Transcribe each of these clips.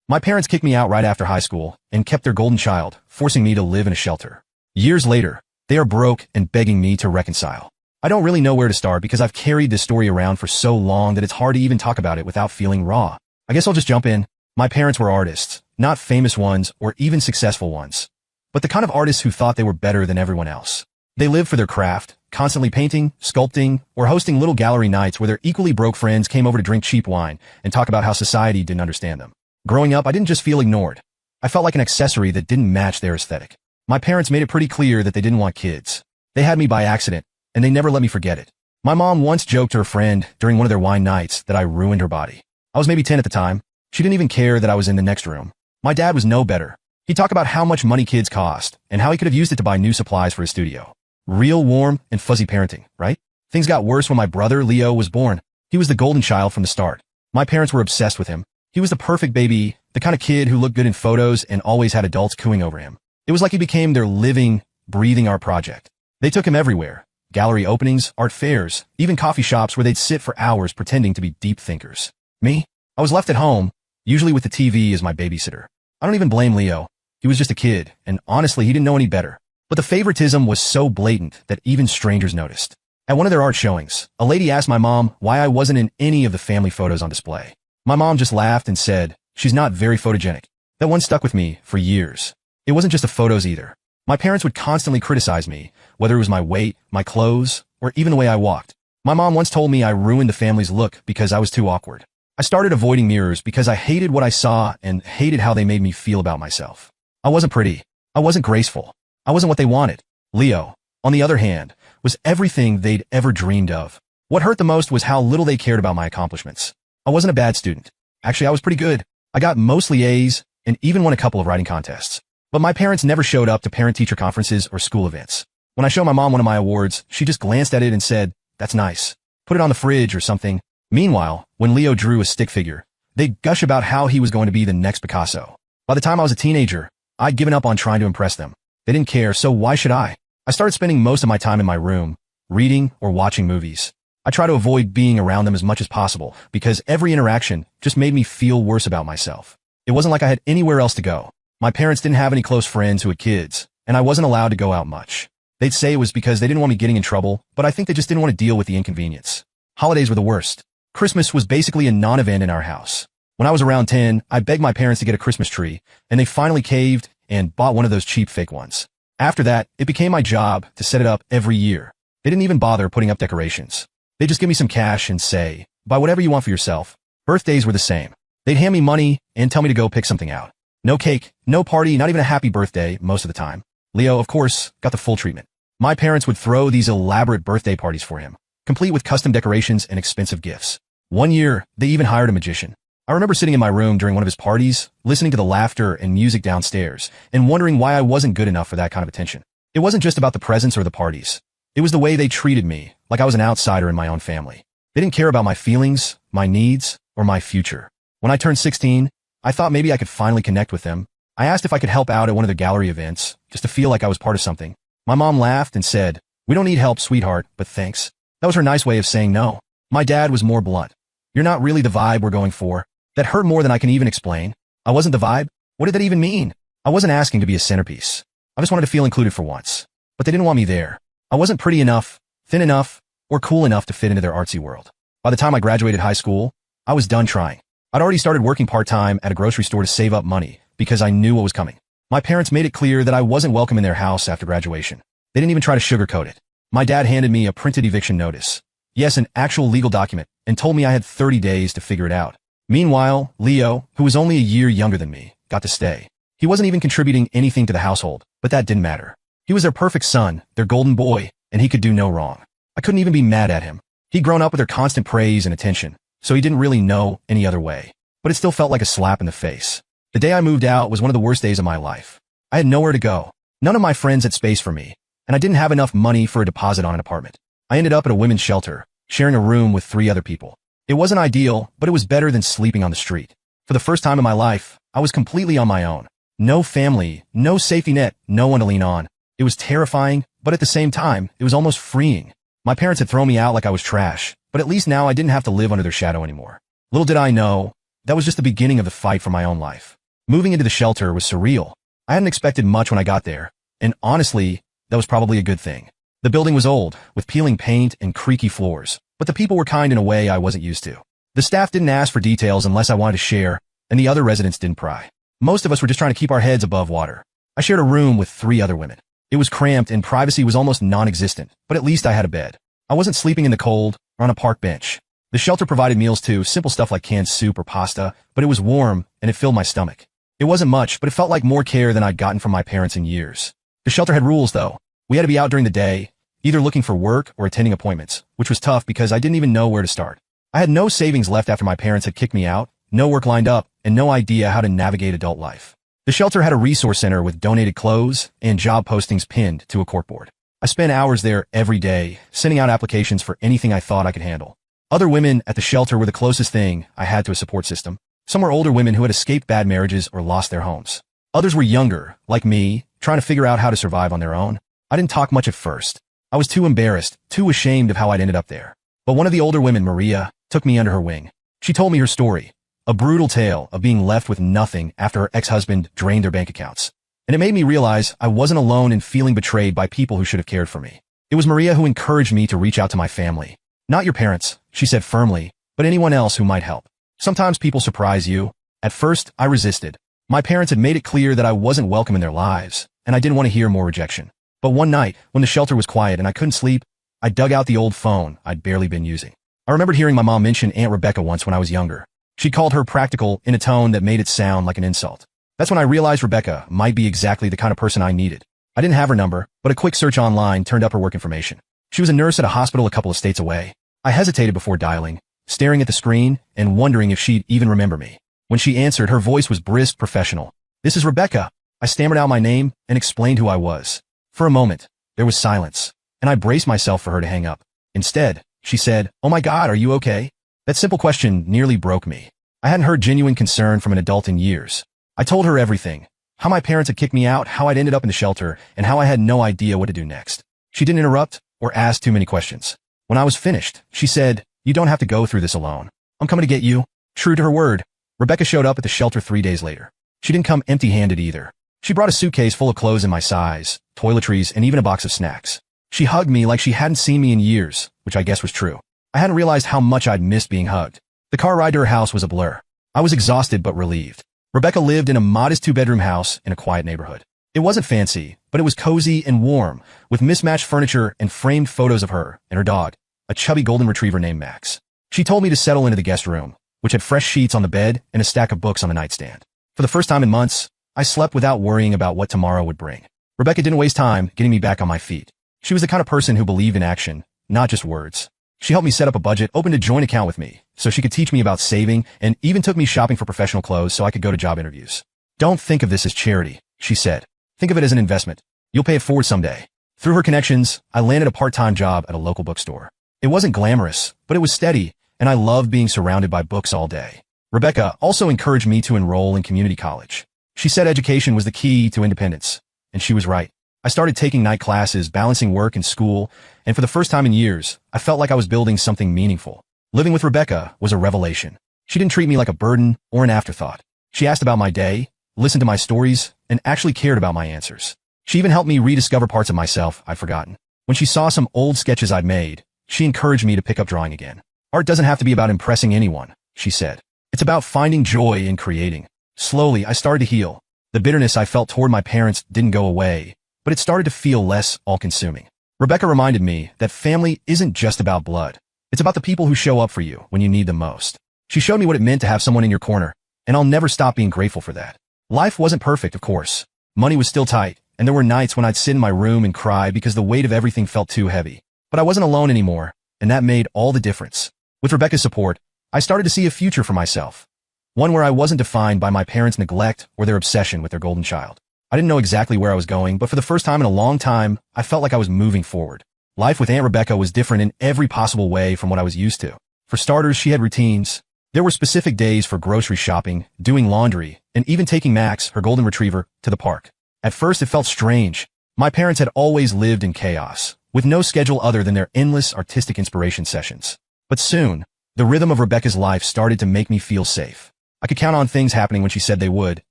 My parents kicked me out right after high school and kept their golden child, forcing me to live in a shelter. Years later, they are broke and begging me to reconcile. I don't really know where to start because I've carried this story around for so long that it's hard to even talk about it without feeling raw. I guess I'll just jump in. My parents were artists, not famous ones or even successful ones, but the kind of artists who thought they were better than everyone else. They lived for their craft, constantly painting, sculpting, or hosting little gallery nights where their equally broke friends came over to drink cheap wine and talk about how society didn't understand them. Growing up, I didn't just feel ignored. I felt like an accessory that didn't match their aesthetic. My parents made it pretty clear that they didn't want kids. They had me by accident, and they never let me forget it. My mom once joked to her friend during one of their wine nights that I ruined her body. I was maybe 10 at the time. She didn't even care that I was in the next room. My dad was no better. He talked about how much money kids cost and how he could have used it to buy new supplies for his studio. Real warm and fuzzy parenting, right? Things got worse when my brother, Leo, was born. He was the golden child from the start. My parents were obsessed with him. He was the perfect baby, the kind of kid who looked good in photos and always had adults cooing over him. It was like he became their living, breathing art project. They took him everywhere. Gallery openings, art fairs, even coffee shops where they'd sit for hours pretending to be deep thinkers. Me? I was left at home, usually with the TV as my babysitter. I don't even blame Leo. He was just a kid, and honestly, he didn't know any better. But the favoritism was so blatant that even strangers noticed. At one of their art showings, a lady asked my mom why I wasn't in any of the family photos on display. My mom just laughed and said, "She's not very photogenic." That one stuck with me for years. It wasn't just the photos either. My parents would constantly criticize me, whether it was my weight, my clothes, or even the way I walked. My mom once told me I ruined the family's look because I was too awkward. I started avoiding mirrors because I hated what I saw and hated how they made me feel about myself. I wasn't pretty. I wasn't graceful. I wasn't what they wanted. Leo, on the other hand, was everything they'd ever dreamed of. What hurt the most was how little they cared about my accomplishments. I wasn't a bad student. Actually, I was pretty good. I got mostly A's and even won a couple of writing contests. But my parents never showed up to parent-teacher conferences or school events. When I showed my mom one of my awards, she just glanced at it and said, "That's nice. Put it on the fridge or something." Meanwhile, when Leo drew a stick figure, they'd gush about how he was going to be the next Picasso. By the time I was a teenager, I'd given up on trying to impress them. They didn't care, so why should I? I started spending most of my time in my room, reading or watching movies. I try to avoid being around them as much as possible because every interaction just made me feel worse about myself. It wasn't like I had anywhere else to go. My parents didn't have any close friends who had kids, and I wasn't allowed to go out much. They'd say it was because they didn't want me getting in trouble, but I think they just didn't want to deal with the inconvenience. Holidays were the worst. Christmas was basically a non-event in our house. When I was around 10, I begged my parents to get a Christmas tree, and they finally caved and bought one of those cheap fake ones. After that, it became my job to set it up every year. They didn't even bother putting up decorations. They'd just give me some cash and say, "Buy whatever you want for yourself." Birthdays were the same. They'd hand me money and tell me to go pick something out. No cake, no party, not even a happy birthday most of the time. Leo, of course, got the full treatment. My parents would throw these elaborate birthday parties for him, complete with custom decorations and expensive gifts. One year, they even hired a magician. I remember sitting in my room during one of his parties, listening to the laughter and music downstairs, and wondering why I wasn't good enough for that kind of attention. It wasn't just about the presents or the parties. It was the way they treated me, like I was an outsider in my own family. They didn't care about my feelings, my needs, or my future. When I turned 16, I thought maybe I could finally connect with them. I asked if I could help out at one of their gallery events, just to feel like I was part of something. My mom laughed and said, "We don't need help, sweetheart, but thanks." That was her nice way of saying no. My dad was more blunt. "You're not really the vibe we're going for." That hurt more than I can even explain. I wasn't the vibe? What did that even mean? I wasn't asking to be a centerpiece. I just wanted to feel included for once. But they didn't want me there. I wasn't pretty enough, thin enough, or cool enough to fit into their artsy world. By the time I graduated high school, I was done trying. I'd already started working part-time at a grocery store to save up money because I knew what was coming. My parents made it clear that I wasn't welcome in their house after graduation. They didn't even try to sugarcoat it. My dad handed me a printed eviction notice. Yes, an actual legal document, and told me I had 30 days to figure it out. Meanwhile, Leo, who was only a year younger than me, got to stay. He wasn't even contributing anything to the household, but that didn't matter. He was their perfect son, their golden boy, and he could do no wrong. I couldn't even be mad at him. He'd grown up with their constant praise and attention, so he didn't really know any other way. But it still felt like a slap in the face. The day I moved out was one of the worst days of my life. I had nowhere to go. None of my friends had space for me, and I didn't have enough money for a deposit on an apartment. I ended up at a women's shelter, sharing a room with 3 other people. It wasn't ideal, but it was better than sleeping on the street. For the first time in my life, I was completely on my own. No family, no safety net, no one to lean on. It was terrifying, but at the same time, it was almost freeing. My parents had thrown me out like I was trash, but at least now I didn't have to live under their shadow anymore. Little did I know, that was just the beginning of the fight for my own life. Moving into the shelter was surreal. I hadn't expected much when I got there, and honestly, that was probably a good thing. The building was old, with peeling paint and creaky floors, but the people were kind in a way I wasn't used to. The staff didn't ask for details unless I wanted to share, and the other residents didn't pry. Most of us were just trying to keep our heads above water. I shared a room with 3 other women. It was cramped and privacy was almost non-existent, but at least I had a bed. I wasn't sleeping in the cold or on a park bench. The shelter provided meals too, simple stuff like canned soup or pasta, but it was warm and it filled my stomach. It wasn't much, but it felt like more care than I'd gotten from my parents in years. The shelter had rules though. We had to be out during the day, either looking for work or attending appointments, which was tough because I didn't even know where to start. I had no savings left after my parents had kicked me out, no work lined up, and no idea how to navigate adult life. The shelter had a resource center with donated clothes and job postings pinned to a corkboard. I spent hours there every day, sending out applications for anything I thought I could handle. Other women at the shelter were the closest thing I had to a support system. Some were older women who had escaped bad marriages or lost their homes. Others were younger, like me, trying to figure out how to survive on their own. I didn't talk much at first. I was too embarrassed, too ashamed of how I'd ended up there. But one of the older women, Maria, took me under her wing. She told me her story, a brutal tale of being left with nothing after her ex-husband drained their bank accounts. And it made me realize I wasn't alone in feeling betrayed by people who should have cared for me. It was Maria who encouraged me to reach out to my family. Not your parents, she said firmly, but anyone else who might help. Sometimes people surprise you. At first, I resisted. My parents had made it clear that I wasn't welcome in their lives, and I didn't want to hear more rejection. But one night, when the shelter was quiet and I couldn't sleep, I dug out the old phone I'd barely been using. I remembered hearing my mom mention Aunt Rebecca once when I was younger. She called her practical in a tone that made it sound like an insult. That's when I realized Rebecca might be exactly the kind of person I needed. I didn't have her number, but a quick search online turned up her work information. She was a nurse at a hospital a couple of states away. I hesitated before dialing, staring at the screen and wondering if she'd even remember me. When she answered, her voice was brisk, professional. "This is Rebecca." I stammered out my name and explained who I was. For a moment, there was silence, and I braced myself for her to hang up. Instead, she said, "Oh my God, are you okay?" That simple question nearly broke me. I hadn't heard genuine concern from an adult in years. I told her everything. How my parents had kicked me out, how I'd ended up in the shelter, and how I had no idea what to do next. She didn't interrupt or ask too many questions. When I was finished, she said, "You don't have to go through this alone. I'm coming to get you." True to her word, Rebecca showed up at the shelter 3 days later. She didn't come empty-handed either. She brought a suitcase full of clothes in my size, toiletries, and even a box of snacks. She hugged me like she hadn't seen me in years, which I guess was true. I hadn't realized how much I'd missed being hugged. The car ride to her house was a blur. I was exhausted but relieved. Rebecca lived in a modest 2-bedroom house in a quiet neighborhood. It wasn't fancy, but it was cozy and warm, with mismatched furniture and framed photos of her and her dog, a chubby golden retriever named Max. She told me to settle into the guest room, which had fresh sheets on the bed and a stack of books on the nightstand. For the first time in months, I slept without worrying about what tomorrow would bring. Rebecca didn't waste time getting me back on my feet. She was the kind of person who believed in action, not just words. She helped me set up a budget, opened a joint account with me, so she could teach me about saving, and even took me shopping for professional clothes so I could go to job interviews. "Don't think of this as charity," she said. "Think of it as an investment. You'll pay it forward someday." Through her connections, I landed a part-time job at a local bookstore. It wasn't glamorous, but it was steady, and I loved being surrounded by books all day. Rebecca also encouraged me to enroll in community college. She said education was the key to independence, and she was right. I started taking night classes, balancing work and school, and for the first time in years, I felt like I was building something meaningful. Living with Rebecca was a revelation. She didn't treat me like a burden or an afterthought. She asked about my day, listened to my stories, and actually cared about my answers. She even helped me rediscover parts of myself I'd forgotten. When she saw some old sketches I'd made, she encouraged me to pick up drawing again. "Art doesn't have to be about impressing anyone," she said. "It's about finding joy in creating." Slowly, I started to heal. The bitterness I felt toward my parents didn't go away, but it started to feel less all-consuming. Rebecca reminded me that family isn't just about blood. It's about the people who show up for you when you need them most. She showed me what it meant to have someone in your corner, and I'll never stop being grateful for that. Life wasn't perfect, of course. Money was still tight, and there were nights when I'd sit in my room and cry because the weight of everything felt too heavy. But I wasn't alone anymore, and that made all the difference. With Rebecca's support, I started to see a future for myself. One where I wasn't defined by my parents' neglect or their obsession with their golden child. I didn't know exactly where I was going, but for the first time in a long time, I felt like I was moving forward. Life with Aunt Rebecca was different in every possible way from what I was used to. For starters, she had routines. There were specific days for grocery shopping, doing laundry, and even taking Max, her golden retriever, to the park. At first, it felt strange. My parents had always lived in chaos, with no schedule other than their endless artistic inspiration sessions. But soon, the rhythm of Rebecca's life started to make me feel safe. I could count on things happening when she said they would,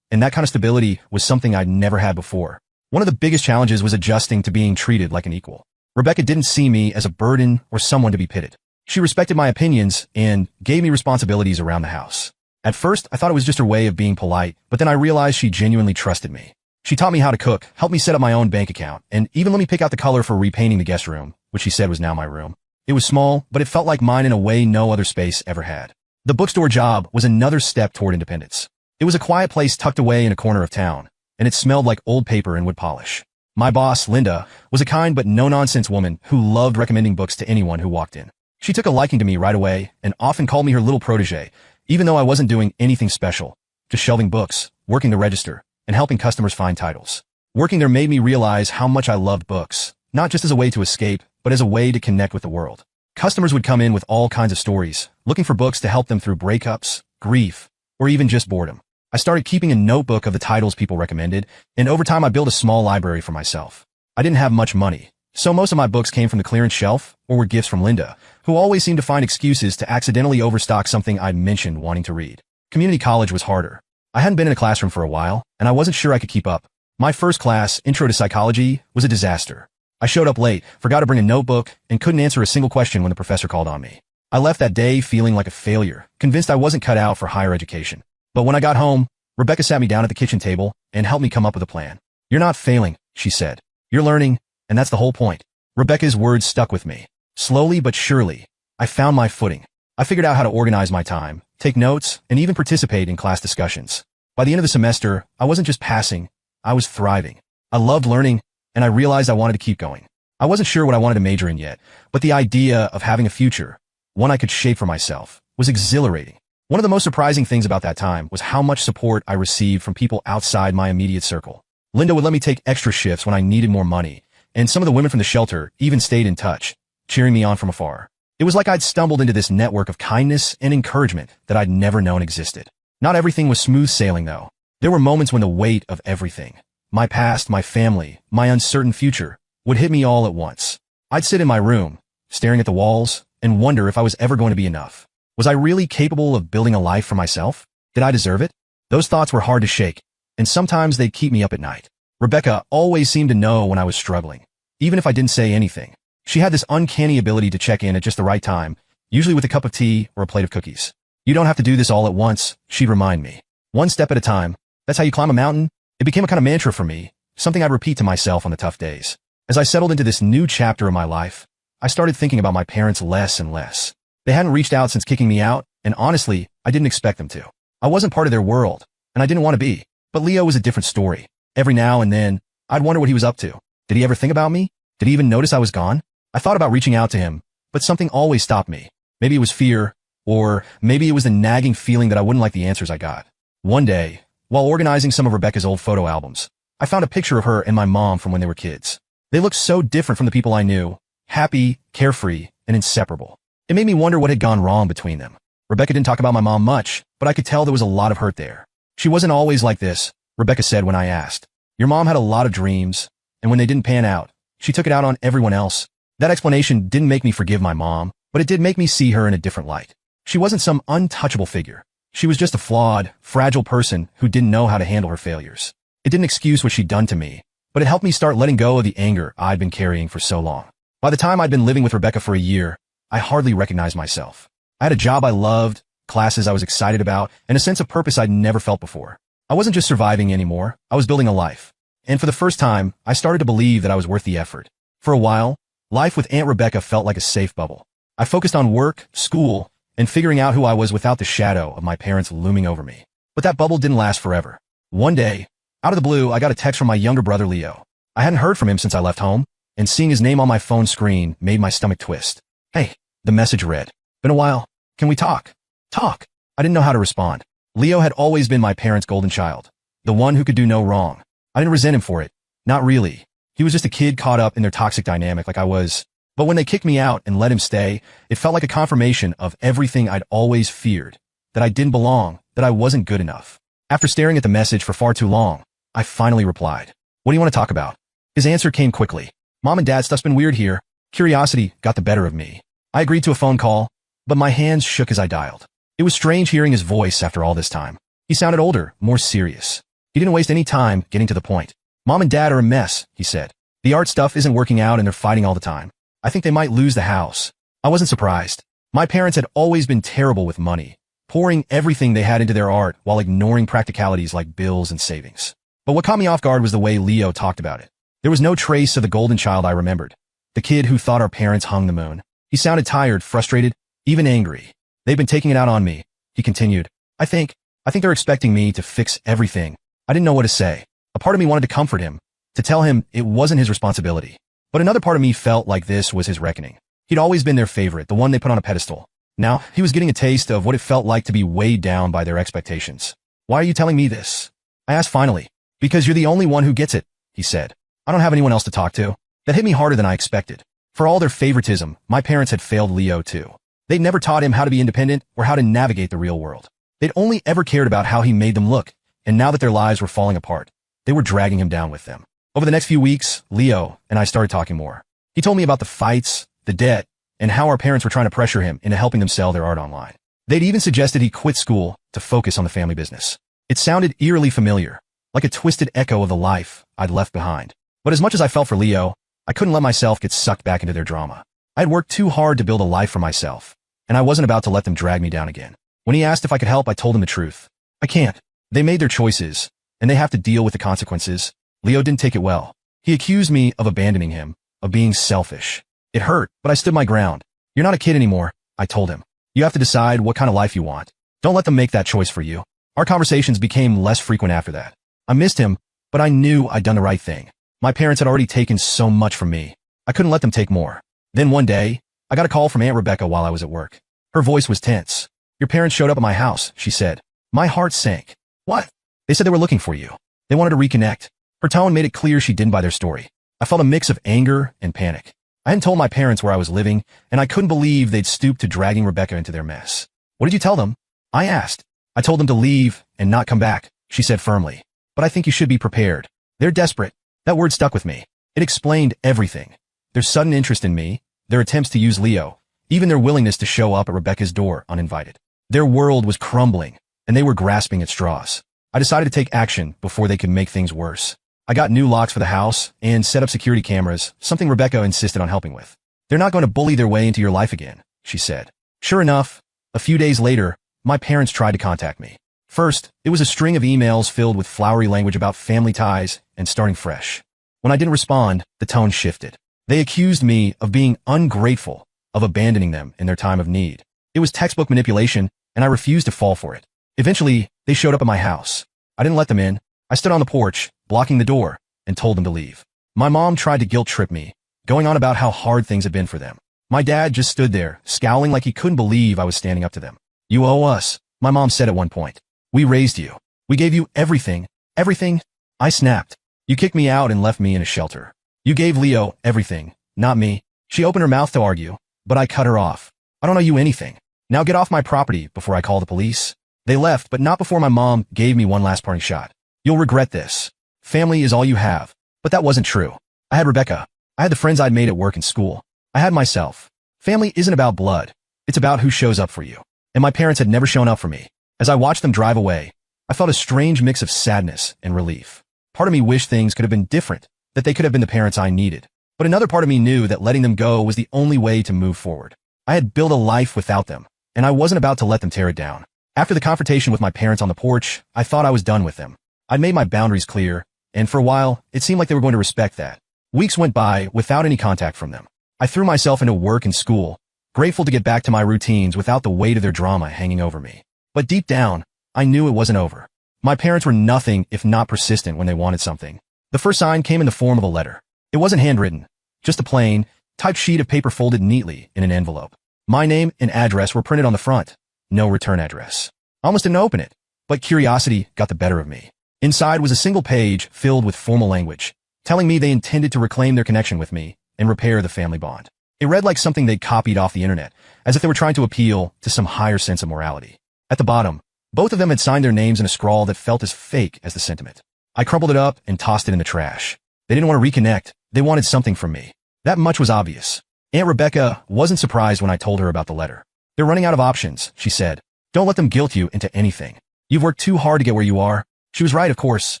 and that kind of stability was something I'd never had before. One of the biggest challenges was adjusting to being treated like an equal. Rebecca didn't see me as a burden or someone to be pitted. She respected my opinions and gave me responsibilities around the house. At first, I thought it was just her way of being polite, but then I realized she genuinely trusted me. She taught me how to cook, helped me set up my own bank account, and even let me pick out the color for repainting the guest room, which she said was now my room. It was small, but it felt like mine in a way no other space ever had. The bookstore job was another step toward independence. It was a quiet place tucked away in a corner of town, and it smelled like old paper and wood polish. My boss, Linda, was a kind but no-nonsense woman who loved recommending books to anyone who walked in. She took a liking to me right away and often called me her little protege, even though I wasn't doing anything special, just shelving books, working the register, and helping customers find titles. Working there made me realize how much I loved books, not just as a way to escape, but as a way to connect with the world. Customers would come in with all kinds of stories, looking for books to help them through breakups, grief, or even just boredom. I started keeping a notebook of the titles people recommended, and over time I built a small library for myself. I didn't have much money, so most of my books came from the clearance shelf or were gifts from Linda, who always seemed to find excuses to accidentally overstock something I'd mentioned wanting to read. Community college was harder. I hadn't been in a classroom for a while, and I wasn't sure I could keep up. My first class, Intro to Psychology, was a disaster. I showed up late, forgot to bring a notebook, and couldn't answer a single question when the professor called on me. I left that day feeling like a failure, convinced I wasn't cut out for higher education. But when I got home, Rebecca sat me down at the kitchen table and helped me come up with a plan. "You're not failing," she said. "You're learning, and that's the whole point." Rebecca's words stuck with me. Slowly but surely, I found my footing. I figured out how to organize my time, take notes, and even participate in class discussions. By the end of the semester, I wasn't just passing, I was thriving. I loved learning, and I realized I wanted to keep going. I wasn't sure what I wanted to major in yet, but the idea of having a future, one I could shape for myself, was exhilarating. One of the most surprising things about that time was how much support I received from people outside my immediate circle. Linda would let me take extra shifts when I needed more money, and some of the women from the shelter even stayed in touch, cheering me on from afar. It was like I'd stumbled into this network of kindness and encouragement that I'd never known existed. Not everything was smooth sailing, though. There were moments when the weight of everything, my past, my family, my uncertain future, would hit me all at once. I'd sit in my room, staring at the walls, and wonder if I was ever going to be enough. Was I really capable of building a life for myself? Did I deserve it? Those thoughts were hard to shake, and sometimes they'd keep me up at night. Rebecca always seemed to know when I was struggling, even if I didn't say anything. She had this uncanny ability to check in at just the right time, usually with a cup of tea or a plate of cookies. "You don't have to do this all at once," she'd remind me. "One step at a time. That's how you climb a mountain." It became a kind of mantra for me, something I'd repeat to myself on the tough days. As I settled into this new chapter of my life, I started thinking about my parents less and less. They hadn't reached out since kicking me out, and honestly, I didn't expect them to. I wasn't part of their world, and I didn't want to be. But Leo was a different story. Every now and then, I'd wonder what he was up to. Did he ever think about me? Did he even notice I was gone? I thought about reaching out to him, but something always stopped me. Maybe it was fear, or maybe it was the nagging feeling that I wouldn't like the answers I got. One day, while organizing some of Rebecca's old photo albums, I found a picture of her and my mom from when they were kids. They looked so different from the people I knew, happy, carefree, and inseparable. It made me wonder what had gone wrong between them. Rebecca didn't talk about my mom much, but I could tell there was a lot of hurt there. "She wasn't always like this," Rebecca said when I asked. "Your mom had a lot of dreams, and when they didn't pan out, she took it out on everyone else." That explanation didn't make me forgive my mom, but it did make me see her in a different light. She wasn't some untouchable figure. She was just a flawed, fragile person who didn't know how to handle her failures. It didn't excuse what she'd done to me, but it helped me start letting go of the anger I'd been carrying for so long. By the time I'd been living with Rebecca for a year, I hardly recognized myself. I had a job I loved, classes I was excited about, and a sense of purpose I'd never felt before. I wasn't just surviving anymore, I was building a life. And for the first time, I started to believe that I was worth the effort. For a while, life with Aunt Rebecca felt like a safe bubble. I focused on work, school, and figuring out who I was without the shadow of my parents looming over me. But that bubble didn't last forever. One day, out of the blue, I got a text from my younger brother Leo. I hadn't heard from him since I left home, and seeing his name on my phone screen made my stomach twist. "Hey," the message read. "Been a while. Can we talk?" Talk? I didn't know how to respond. Leo had always been my parents' golden child, the one who could do no wrong. I didn't resent him for it. Not really. He was just a kid caught up in their toxic dynamic like I was. But when they kicked me out and let him stay, it felt like a confirmation of everything I'd always feared, that I didn't belong, that I wasn't good enough. After staring at the message for far too long, I finally replied. "What do you want to talk about?" His answer came quickly. "Mom and Dad stuff's been weird here." Curiosity got the better of me. I agreed to a phone call, but my hands shook as I dialed. It was strange hearing his voice after all this time. He sounded older, more serious. He didn't waste any time getting to the point. Mom and Dad are a mess, he said. The art stuff isn't working out and they're fighting all the time. I think they might lose the house. I wasn't surprised. My parents had always been terrible with money, pouring everything they had into their art while ignoring practicalities like bills and savings. But what caught me off guard was the way Leo talked about it. There was no trace of the golden child I remembered. The kid who thought our parents hung the moon. He sounded tired, frustrated, even angry. They've been taking it out on me, he continued. I think they're expecting me to fix everything. I didn't know what to say. A part of me wanted to comfort him, to tell him it wasn't his responsibility. But another part of me felt like this was his reckoning. He'd always been their favorite, the one they put on a pedestal. Now, he was getting a taste of what it felt like to be weighed down by their expectations. Why are you telling me this? I asked finally. Because you're the only one who gets it, he said. I don't have anyone else to talk to. That hit me harder than I expected. For all their favoritism, my parents had failed Leo too. They'd never taught him how to be independent or how to navigate the real world. They'd only ever cared about how he made them look, and now that their lives were falling apart, they were dragging him down with them. Over the next few weeks, Leo and I started talking more. He told me about the fights, the debt, and how our parents were trying to pressure him into helping them sell their art online. They'd even suggested he quit school to focus on the family business. It sounded eerily familiar, like a twisted echo of the life I'd left behind. But as much as I felt for Leo, I couldn't let myself get sucked back into their drama. I had worked too hard to build a life for myself, and I wasn't about to let them drag me down again. When he asked if I could help, I told him the truth. I can't. They made their choices, and they have to deal with the consequences. Leo didn't take it well. He accused me of abandoning him, of being selfish. It hurt, but I stood my ground. You're not a kid anymore, I told him. You have to decide what kind of life you want. Don't let them make that choice for you. Our conversations became less frequent after that. I missed him, but I knew I'd done the right thing. My parents had already taken so much from me. I couldn't let them take more. Then one day, I got a call from Aunt Rebecca while I was at work. Her voice was tense. Your parents showed up at my house, she said. My heart sank. What? They said they were looking for you. They wanted to reconnect. Her tone made it clear she didn't buy their story. I felt a mix of anger and panic. I hadn't told my parents where I was living, and I couldn't believe they'd stooped to dragging Rebecca into their mess. What did you tell them? I asked. I told them to leave and not come back, she said firmly. But I think you should be prepared. They're desperate. That word stuck with me. It explained everything. Their sudden interest in me, their attempts to use Leo, even their willingness to show up at Rebecca's door uninvited. Their world was crumbling, and they were grasping at straws. I decided to take action before they could make things worse. I got new locks for the house and set up security cameras, something Rebecca insisted on helping with. They're not going to bully their way into your life again, she said. Sure enough, a few days later, my parents tried to contact me. First, it was a string of emails filled with flowery language about family ties and starting fresh. When I didn't respond, the tone shifted. They accused me of being ungrateful, of abandoning them in their time of need. It was textbook manipulation, and I refused to fall for it. Eventually, they showed up at my house. I didn't let them in. I stood on the porch, blocking the door, and told them to leave. My mom tried to guilt-trip me, going on about how hard things had been for them. My dad just stood there, scowling like he couldn't believe I was standing up to them. You owe us, my mom said at one point. We raised you. We gave you everything. Everything? I snapped. You kicked me out and left me in a shelter. You gave Leo everything, not me. She opened her mouth to argue, but I cut her off. I don't owe you anything. Now get off my property before I call the police. They left, but not before my mom gave me one last parting shot. You'll regret this. Family is all you have. But that wasn't true. I had Rebecca. I had the friends I'd made at work and school. I had myself. Family isn't about blood. It's about who shows up for you. And my parents had never shown up for me. As I watched them drive away, I felt a strange mix of sadness and relief. Part of me wished things could have been different, that they could have been the parents I needed. But another part of me knew that letting them go was the only way to move forward. I had built a life without them, and I wasn't about to let them tear it down. After the confrontation with my parents on the porch, I thought I was done with them. I'd made my boundaries clear, and for a while, it seemed like they were going to respect that. Weeks went by without any contact from them. I threw myself into work and school, grateful to get back to my routines without the weight of their drama hanging over me. But deep down, I knew it wasn't over. My parents were nothing if not persistent when they wanted something. The first sign came in the form of a letter. It wasn't handwritten, just a plain, typed sheet of paper folded neatly in an envelope. My name and address were printed on the front. No return address. I almost didn't open it, but curiosity got the better of me. Inside was a single page filled with formal language, telling me they intended to reclaim their connection with me and repair the family bond. It read like something they'd copied off the internet, as if they were trying to appeal to some higher sense of morality. At the bottom, both of them had signed their names in a scrawl that felt as fake as the sentiment. I crumpled it up and tossed it in the trash. They didn't want to reconnect. They wanted something from me. That much was obvious. Aunt Rebecca wasn't surprised when I told her about the letter. They're running out of options, she said. Don't let them guilt you into anything. You've worked too hard to get where you are. She was right, of course,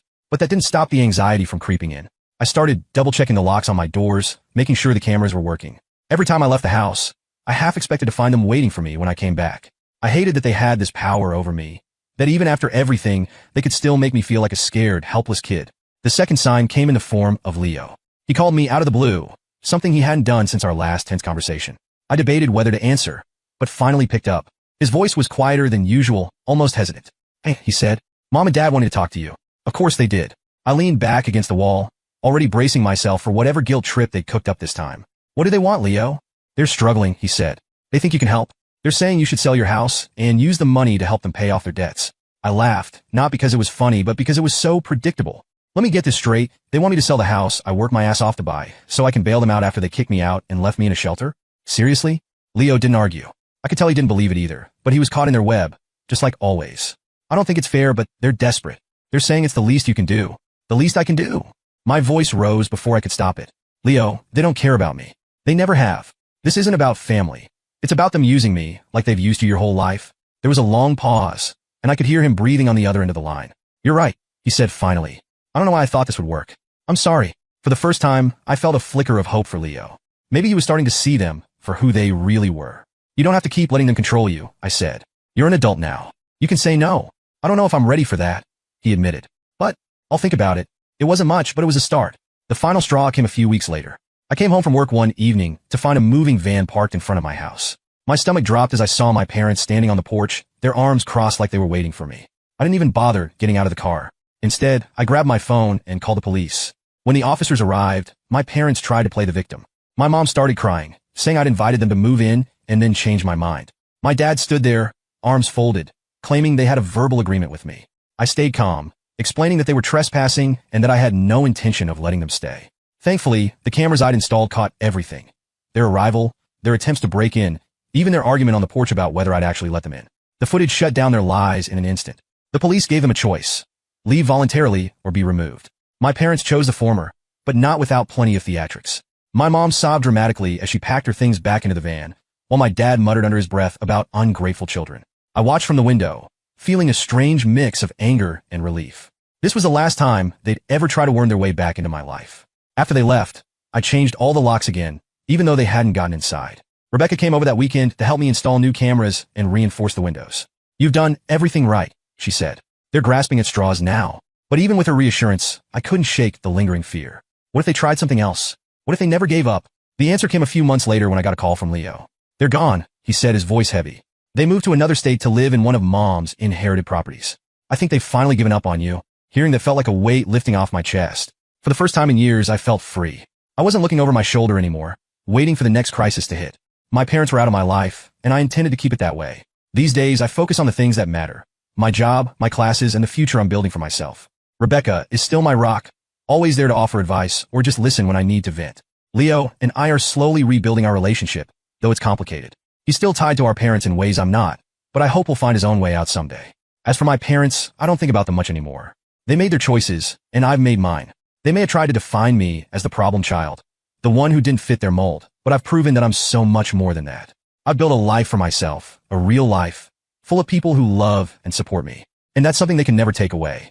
but that didn't stop the anxiety from creeping in. I started double-checking the locks on my doors, making sure the cameras were working. Every time I left the house, I half expected to find them waiting for me when I came back. I hated that they had this power over me, that even after everything, they could still make me feel like a scared, helpless kid. The second sign came in the form of Leo. He called me out of the blue, something he hadn't done since our last tense conversation. I debated whether to answer, but finally picked up. His voice was quieter than usual, almost hesitant. "Hey," he said, "Mom and Dad wanted to talk to you." Of course they did. I leaned back against the wall, already bracing myself for whatever guilt trip they'd cooked up this time. "What do they want, Leo?" "They're struggling," he said. "They think you can help. They're saying you should sell your house and use the money to help them pay off their debts." I laughed, not because it was funny, but because it was so predictable. Let me get this straight. They want me to sell the house I worked my ass off to buy, so I can bail them out after they kicked me out and left me in a shelter? Seriously? Leo didn't argue. I could tell he didn't believe it either, but he was caught in their web, just like always. "I don't think it's fair, but they're desperate. They're saying it's the least you can do." "The least I can do?" My voice rose before I could stop it. "Leo, they don't care about me. They never have. This isn't about family. It's about them using me like they've used you your whole life." There was a long pause, and I could hear him breathing on the other end of the line. "You're right," he said finally. "I don't know why I thought this would work. I'm sorry." For the first time, I felt a flicker of hope for Leo. Maybe he was starting to see them for who they really were. "You don't have to keep letting them control you," I said. "You're an adult now. You can say no." "I don't know if I'm ready for that," he admitted. "But I'll think about it." It wasn't much, but it was a start. The final straw came a few weeks later. I came home from work one evening to find a moving van parked in front of my house. My stomach dropped as I saw my parents standing on the porch, their arms crossed like they were waiting for me. I didn't even bother getting out of the car. Instead, I grabbed my phone and called the police. When the officers arrived, my parents tried to play the victim. My mom started crying, saying I'd invited them to move in and then changed my mind. My dad stood there, arms folded, claiming they had a verbal agreement with me. I stayed calm, explaining that they were trespassing and that I had no intention of letting them stay. Thankfully, the cameras I'd installed caught everything. Their arrival, their attempts to break in, even their argument on the porch about whether I'd actually let them in. The footage shut down their lies in an instant. The police gave them a choice: leave voluntarily or be removed. My parents chose the former, but not without plenty of theatrics. My mom sobbed dramatically as she packed her things back into the van, while my dad muttered under his breath about ungrateful children. I watched from the window, feeling a strange mix of anger and relief. This was the last time they'd ever try to worm their way back into my life. After they left, I changed all the locks again, even though they hadn't gotten inside. Rebecca came over that weekend to help me install new cameras and reinforce the windows. "You've done everything right," she said. They're grasping at straws now. But even with her reassurance, I couldn't shake the lingering fear. What if they tried something else? What if they never gave up? The answer came a few months later when I got a call from Leo. "They're gone," he said, his voice heavy. "They moved to another state to live in one of Mom's inherited properties. I think they've finally given up on you." Hearing that felt like a weight lifting off my chest. For the first time in years, I felt free. I wasn't looking over my shoulder anymore, waiting for the next crisis to hit. My parents were out of my life, and I intended to keep it that way. These days, I focus on the things that matter: my job, my classes, and the future I'm building for myself. Rebecca is still my rock, always there to offer advice or just listen when I need to vent. Leo and I are slowly rebuilding our relationship, though it's complicated. He's still tied to our parents in ways I'm not, but I hope he'll find his own way out someday. As for my parents, I don't think about them much anymore. They made their choices, and I've made mine. They may have tried to define me as the problem child, the one who didn't fit their mold, but I've proven that I'm so much more than that. I've built a life for myself, a real life, full of people who love and support me. And that's something they can never take away.